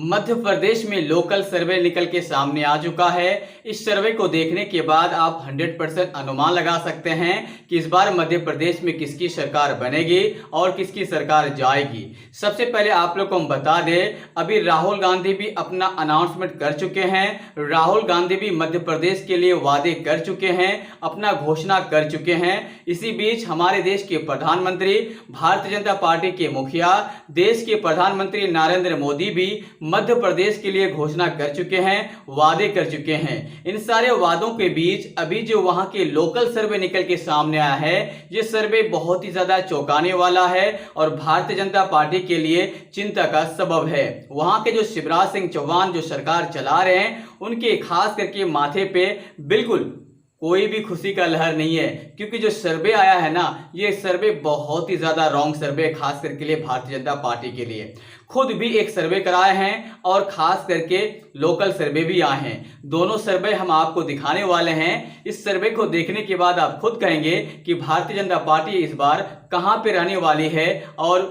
मध्य प्रदेश में लोकल सर्वे निकल के सामने आ चुका है। इस सर्वे को देखने के बाद आप 100% अनुमान लगा सकते हैं कि इस बार मध्य प्रदेश में किसकी सरकार बनेगी और किसकी सरकार जाएगी। सबसे पहले आप लोग को हम बता दें, अभी राहुल गांधी भी अपना अनाउंसमेंट कर चुके हैं। राहुल गांधी भी मध्य प्रदेश के लिए वादे कर चुके हैं, अपना घोषणा कर चुके हैं। इसी बीच हमारे देश के प्रधानमंत्री, भारतीय जनता पार्टी के मुखिया, देश के प्रधानमंत्री नरेंद्र मोदी भी मध्य प्रदेश के लिए घोषणा कर चुके हैं, वादे कर चुके हैं। इन सारे वादों के बीच अभी जो वहां के लोकल सर्वे निकल के सामने आया है, ये सर्वे बहुत ही ज्यादा चौंकाने वाला है और भारतीय जनता पार्टी के लिए चिंता का सबब है। वहां के जो शिवराज सिंह चौहान जो सरकार चला रहे हैं, उनके खास करके माथे पे बिल्कुल कोई भी खुशी का लहर नहीं है, क्योंकि जो सर्वे आया है ना, ये सर्वे बहुत ही ज्यादा रॉन्ग सर्वे, खास करके लिए भारतीय जनता पार्टी के लिए। खुद भी एक सर्वे कराए हैं और खास करके लोकल सर्वे भी आए हैं। दोनों सर्वे हम आपको दिखाने वाले हैं। इस सर्वे को देखने के बाद आप खुद कहेंगे कि भारतीय जनता पार्टी इस बार कहां पे रहने वाली है और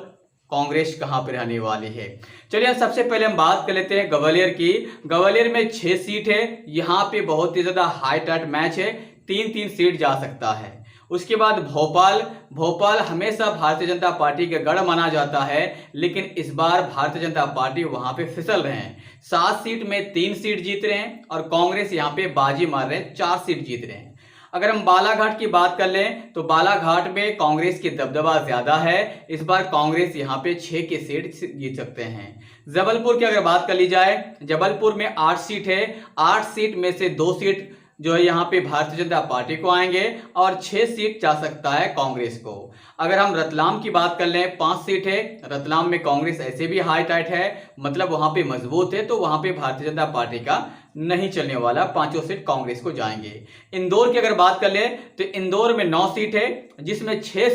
कांग्रेस कहां पे रहने वाली है। चलिए सबसे पहले हम बात कर लेते हैं ग्वालियर की। ग्वालियर में 6 सीट है। यहां पे बहुत ही ज्यादा हाई टाइट मैच है, 3-3 सीट जा सकता है। उसके बाद भोपाल हमेशा भारतीय जनता पार्टी का गढ़ माना जाता है, लेकिन इस बार भारतीय जनता पार्टी वहां पे फिसल रहे हैं। 7 सीट में 3 सीट जीत रहे हैं और कांग्रेस यहां पे बाजी मार रहे हैं, 4 सीट जीत रहे हैं। अगर हम बालाघाट की बात कर लें तो बालाघाट में कांग्रेस की दबदबा ज्यादा है। इस बार कांग्रेस यहां पे 6 के सीट जीत सकते हैं। जबलपुर की अगर बात कर ली जाए, जबलपुर में 8 सीट है। 8 सीट में से 2 सीट जो है यहाँ पे भारतीय जनता पार्टी को आएंगे और 6 सीट जा सकता है कांग्रेस को। अगर हम रतलाम की बात कर लें, 5 सीट है। रतलाम में कांग्रेस ऐसे भी हाई टाइट है, मतलब वहां पे मजबूत है, तो वहां पे भारतीय जनता पार्टी का नहीं चलने वाला, 5 सीट कांग्रेस को जाएंगे। इंदौर की अगर बात कर ले तो इंदौर में 9 सीट है, जिसमें 6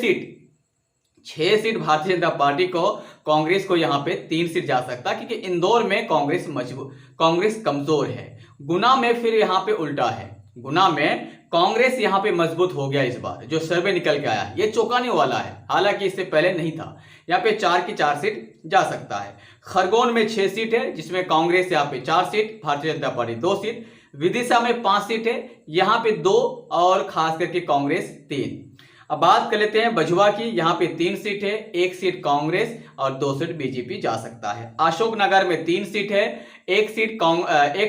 सीट भारतीय जनता पार्टी को, कांग्रेस को यहाँ पे 3 सीट जा सकता है, क्योंकि इंदौर में कांग्रेस कमजोर है। गुना में फिर यहाँ पे उल्टा है, गुना में कांग्रेस यहाँ पे मजबूत हो गया। इस बार जो सर्वे निकल के आया है ये चौंकाने वाला है, हालांकि इससे पहले नहीं था। यहाँ पे 4 की 4 सीट जा सकता है। खरगोन में 6 सीट है, जिसमें कांग्रेस यहाँ पे 4 seat, Bharatiya Janata party 2 seat. Vidisha में 5 सीट है, यहाँ पे 2 और खास करके कांग्रेस 3। अब बात कर लेते हैं बजुआ की। यहाँ पे 3 सीट है, 1 सीट कांग्रेस और 2 सीट बीजेपी जा सकता है। अशोकनगर में 3 सीट है, 1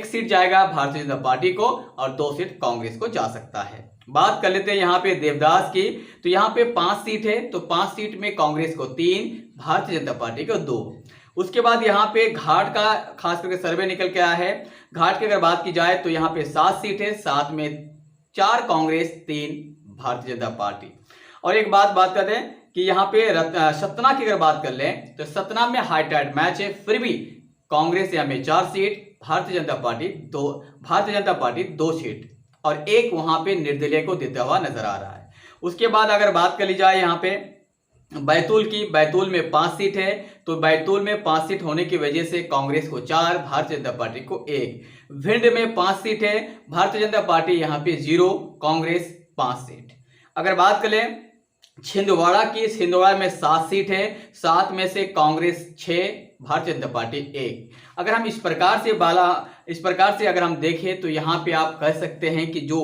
सीट जाएगा भारतीय जनता पार्टी को और 2 सीट कांग्रेस को जा सकता है। बात कर लेते हैं यहाँ पे देवदास की, तो यहाँ पे 5 सीट है, तो 5 सीट में कांग्रेस को 3, भारतीय जनता पार्टी को 2। उसके बाद यहाँ पे घाट का खास करके सर्वे निकल के आया है। घाट की अगर बात की जाए तो यहाँ पे 7 सीट है, 7 में 4 कांग्रेस, 3 भारतीय जनता पार्टी। और एक बात करते हैं कि यहाँ पे सतना की अगर बात कर लें तो सतना में हाई टाइट मैच है, फिर भी कांग्रेस यहाँ में 4 seat, Bharatiya Janata party 2 seat और 1 वहां पे निर्दलीय को देता हुआ नजर आ रहा है। उसके बाद अगर बात कर ली जाए यहाँ पे बैतूल की, बैतूल में 5 सीट है, तो बैतूल में 5 सीट होने की वजह से कांग्रेस को 4, भारतीय जनता पार्टी को 1। भिंड में 5 सीट है, भारतीय जनता पार्टी यहाँ पे 0, कांग्रेस 5 सीट। अगर बात करें छिंदवाड़ा की, छिंदवाड़ा में 7 सीट है, 7 में से कांग्रेस 6, भारतीय जनता पार्टी 1। अगर हम इस प्रकार से अगर हम देखें तो यहाँ पे आप कह सकते हैं कि जो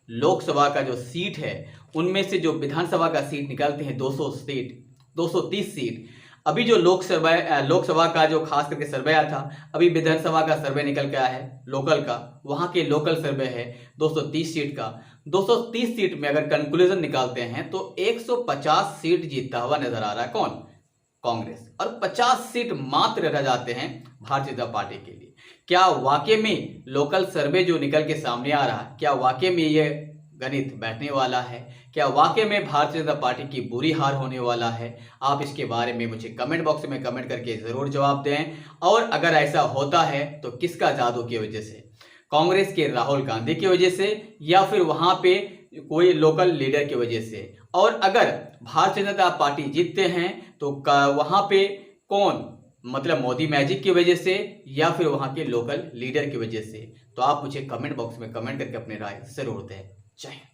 लोकसभा का जो सीट है, उनमें से जो विधानसभा का सीट निकलते हैं 230 सीट। अभी जो लोकसभा का जो खास करके सर्वे आया था, अभी विधानसभा का सर्वे निकल के आया है लोकल का, वहां के लोकल सर्वे है 230 सीट का। 230 सीट में अगर कंक्लूजन निकालते हैं तो 150 सीट जीतता हुआ नजर आ रहा है कौन? कांग्रेस, और 50 सीट मात्र रह जाते हैं भारतीय जनता पार्टी के लिए। क्या वाकई में लोकल सर्वे जो निकल के सामने आ रहा है, क्या वाकई में ये गणित बैठने वाला है? क्या वाकई में भारतीय जनता पार्टी की बुरी हार होने वाला है? आप इसके बारे में मुझे कमेंट बॉक्स में कमेंट करके जरूर जवाब दें। और अगर ऐसा होता है तो किसका जादू की वजह से? कांग्रेस के राहुल गांधी की वजह से या फिर वहां पे कोई लोकल लीडर की वजह से? और अगर भारतीय जनता पार्टी जीतते हैं तो वहां पे कौन, मतलब मोदी मैजिक की वजह से या फिर वहां के लोकल लीडर की वजह से? तो आप मुझे कमेंट बॉक्स में कमेंट करके अपनी राय जरूर दें। जय हिंद।